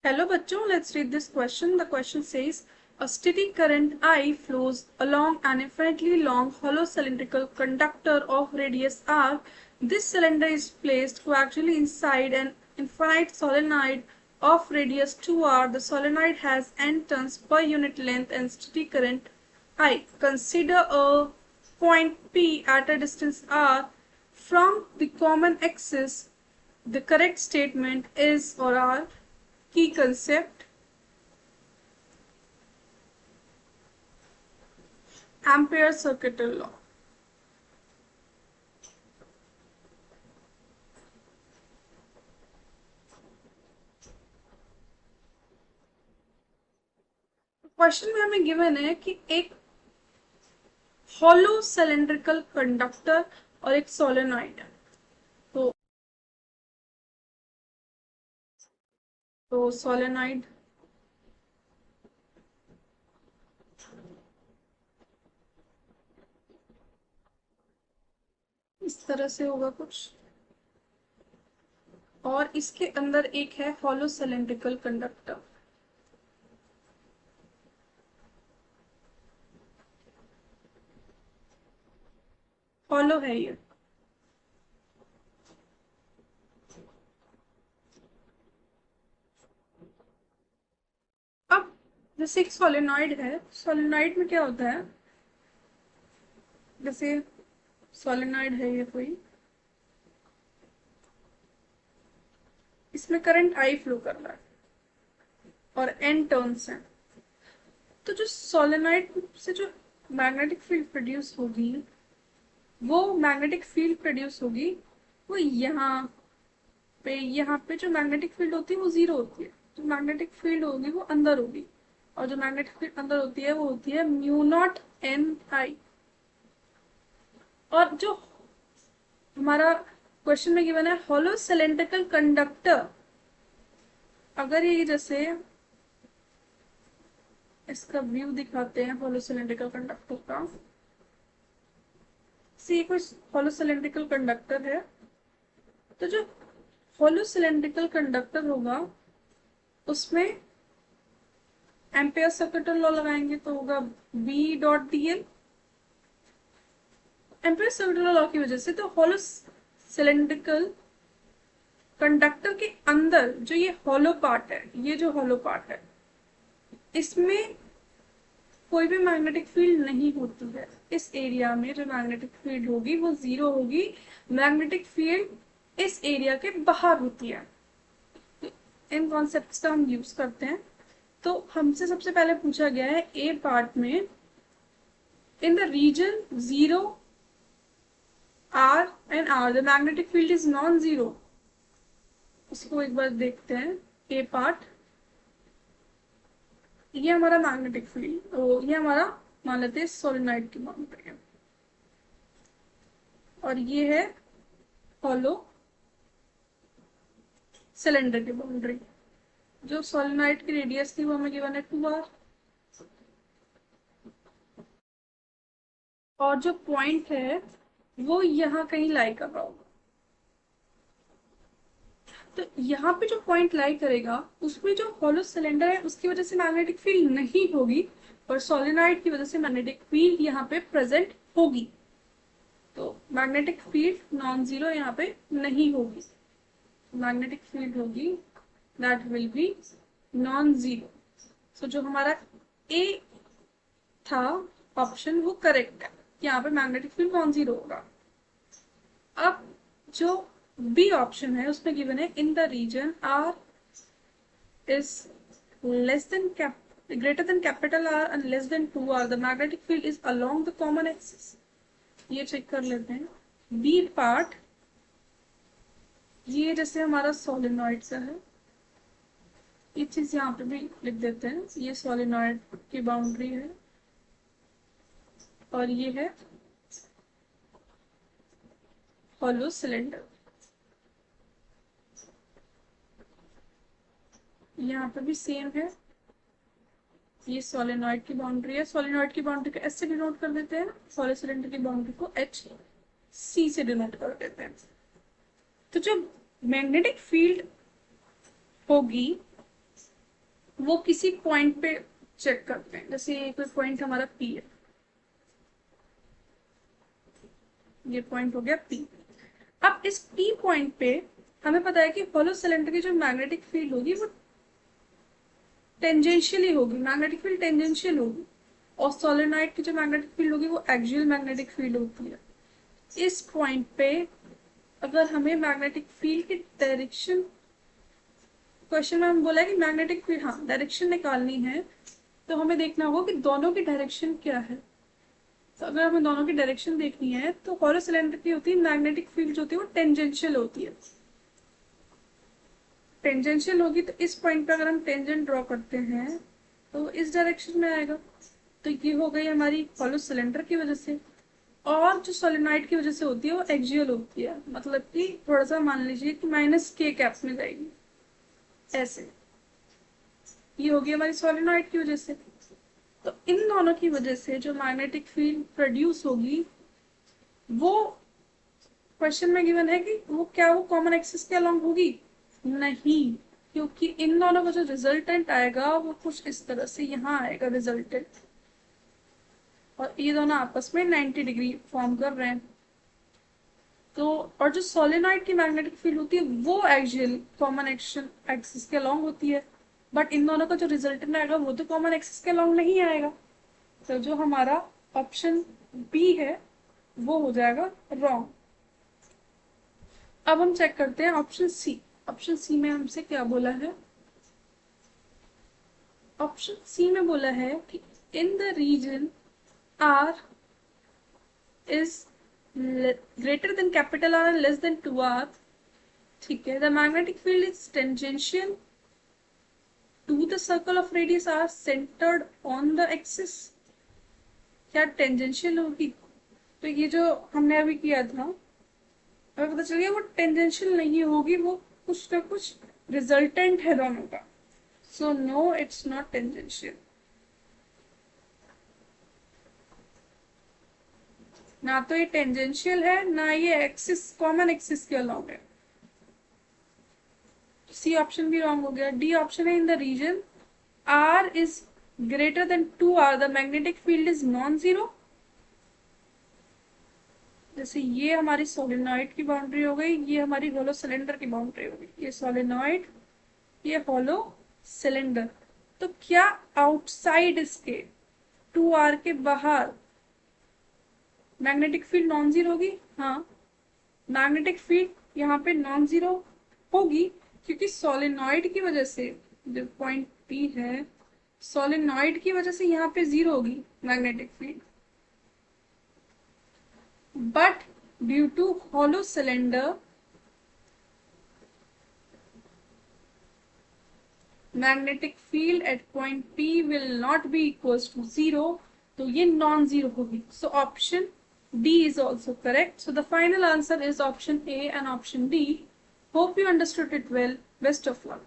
Hello bachcho, let's read this question. The question says, a steady current I flows along an infinitely long hollow cylindrical conductor of radius r. This cylinder is placed coaxially inside an infinite solenoid of radius 2r. The solenoid has n turns per unit length and steady current I. Consider a point P at a distance r from the common axis. The correct statement is or are key concept Ampere circuital law. Question में हमें given है कि एक hollow cylindrical conductor और एक solenoid है। तो solenoid इस तरह से होगा कुछ, और इसके अंदर एक है हॉलो सिलेंड्रिकल कंडक्टर। हॉलो है ये। अब जैसे एक सोलेनॉइड है, सोलेनॉइड में क्या होता है, जैसे सोलेनॉइड है ये कोई, इसमें करंट आई फ्लो कर रहा है और एन टर्न्स हैं। तो जो सोलेनॉइड से जो मैग्नेटिक फील्ड प्रोड्यूस होगी, वो मैग्नेटिक फील्ड प्रोड्यूस होगी वो यहाँ पे जो मैग्नेटिक फील्ड होती है वो जीरो होती है। जो मैग्नेटिक फील्ड होगी वो अंदर होगी, और जो मैग्नेटिक फील्ड अंदर होती है वो होती है म्यू नॉट एन आई। और जो हमारा क्वेश्चन में गिवन है हॉलो सिलेंड्रिकल कंडक्टर, अगर ये जैसे इसका व्यू दिखाते हैं हॉलो सिलेंड्रिकल कंडक्टर का, सी कोई हॉलो सिलेंड्रिकल कंडक्टर है, तो जो हॉलो सिलेंड्रिकल कंडक्टर होगा उसमें एम्पेयर सर्किटल लॉ लगाएंगे तो होगा B dot D L. Ampere circuital law की वजह से तो हॉलो सिलेंड्रिकल कंडक्टर के अंदर जो ये हॉलो पार्ट है, ये जो हॉलो पार्ट है, इसमें कोई भी मैग्नेटिक फील्ड नहीं होती है। इस एरिया में जो मैग्नेटिक फील्ड होगी वो जीरो होगी। मैग्नेटिक फील्ड इस एरिया के बाहर होती है। इन कॉन्सेप्ट्स का हम यूज करते हैं। तो हमसे सबसे पहले पूछा गया है ए पार्ट में, in the region 0 R and R the magnetic field is non zero. उसको एक बार देखते हैं। ए पार्ट, ये हमारा मैग्नेटिक फील्ड, ये हमारा मान लेते हैं सोलेनॉइड की बाउंड्री है, और ये है हॉलो सिलेंडर की बाउंड्री। जो सोलेनॉइड की रेडियस थी वो हमें गिवन है 2r, और जो पॉइंट है वो यहाँ कहीं लाई कर रहा होगा। तो यहाँ पे जो पॉइंट लाई करेगा उसमें जो हॉलो सिलेंडर है उसकी वजह से मैग्नेटिक फील्ड नहीं होगी, और सोलेनॉइड की वजह से मैग्नेटिक फील्ड यहाँ पे प्रेजेंट होगी। तो मैग्नेटिक फील्ड नॉन जीरो यहाँ पे नहीं होगी। मैग्नेटिक फील्ड होगी that will be non zero. सो जो हमारा ए था ऑप्शन वो करेक्ट है, यहाँ पे मैग्नेटिक फील्ड नॉन जीरो होगा। अब जो बी ऑप्शन है उसमें गिवन है in the region R is less than greater than capital R and less than 2R the magnetic field is along the common axis। ये चेक कर लेते हैं। बी पार्ट, ये जैसे हमारा सोलेनॉइड सा है, ये चीज यहाँ पे भी लिख देते हैं। ये सोलेनॉइड की बाउंड्री है और ये है हॉलो सिलेंडर। यहाँ पे भी सेम है, ये सोलेनॉइड की बाउंड्री है। सोलेनॉइड की बाउंड्री को एस से डिनोट कर देते हैं, हॉलो सिलेंडर की बाउंड्री को एच सी से डिनोट कर देते हैं। तो जो मैग्नेटिक फील्ड होगी वो किसी पॉइंट पे चेक करते हैं। जैसे ये कोई पॉइंट हमारा पी है, ये पॉइंट हो गया पी। अब इस पी पॉइंट पे हमें पता है कि हॉलो सिलेंडर की जो मैग्नेटिक फील्ड होगी वो टेंजेंशियली होगी, मैग्नेटिक फील्ड टेंजेंशियल होगी, और सोलेनोइड की जो मैग्नेटिक फील्ड होगी वो एक्सियल मैग्नेटिक फील्ड होती है। इस पॉइंट पे अगर हमें मैग्नेटिक फील्ड की डायरेक्शन, क्वेश्चन में हम बोला है कि मैग्नेटिक फील्ड, हाँ, डायरेक्शन निकालनी है, तो हमें देखना होगा कि दोनों की डायरेक्शन क्या है। तो अगर हमें दोनों की डायरेक्शन देखनी है तो हॉलो सिलेंडर की होती है मैग्नेटिक फील्ड जो होती है वो टेंजेंशियल होती है। टेंजेंशियल होगी तो इस पॉइंट पे अगर हम टेंजेंट ड्रॉ करते हैं तो इस डायरेक्शन में आएगा। तो ये हो गई हमारी हॉलो सिलेंडर की वजह से। और जो सोलेनोइड की वजह से होती है वो एक्सियल होती है, मतलब कि थोड़ा सा मान लीजिए कि -k कैप में जाएगी ऐसे। ये होगी हमारी सोलेनोइड की वजह से। तो इन दोनों की वजह से जो मैग्नेटिक फील्ड प्रोड्यूस होगी वो क्वेश्चन में गिवन है कि वो क्या वो कॉमन एक्सिस के अलोंग होगी? नहीं, क्योंकि इन दोनों का जो रिजल्टेंट आएगा वो कुछ इस तरह से यहाँ आएगा रिजल्टेंट, और ये दोनों आपस में 90 डिग्री फॉर्म कर रहे हैं। तो और जो सोलेनोइड की मैग्नेटिक फील्ड होती है वो एक्सियल कॉमन एक्सिस के अलोंग होती है, बट इन दोनों का जो रिजल्टेंट आएगा वो तो कॉमन एक्सिस के अलोंग नहीं आएगा। तो जो हमारा ऑप्शन बी है वो हो जाएगा रॉन्ग। अब हम चेक करते हैं ऑप्शन सी। ऑप्शन सी में हमसे क्या बोला है? ऑप्शन सी में बोला है कि in the region R is greater than capital R and less than 2R, ठीक है, the magnetic field is tangential to the circle of radius R centered on the axis। क्या टेंजेंशियल होगी? तो ये जो हमने अभी किया था हमें पता चल गया वो टेंजेंशियल नहीं होगी, वो कुछ ना कुछ रिजल्टेंट है दोनों का। So no, it's not tangential. ना तो ये टेंजेंशियल है ना ये एक्सिस कॉमन एक्सिस के अलाउंग है। सी ऑप्शन भी रॉन्ग हो गया। डी ऑप्शन है in the region R is greater than 2R the magnetic field is non zero. जैसे ये हमारी सोलेनोइड की बाउंड्री हो गई, ये हमारी हॉलो सिलेंडर की बाउंड्री हो गई, ये सोलेनोइड ये हॉलो सिलेंडर। तो क्या आउटसाइड इसके 2R के बाहर मैग्नेटिक फील्ड नॉन जीरो होगी? हाँ, मैग्नेटिक फील्ड यहाँ पे नॉन जीरो होगी क्योंकि सोलेनोइड की वजह से, जो पॉइंट पी है, सोलेनोइड की वजह से यहाँ पे जीरो होगी magnetic field. But due to hollow cylinder, magnetic field at point P will not be equals to 0, तो ये non zero होगी। So option D is also correct. So the final answer is option A and option D. Hope you understood it well. Best of luck.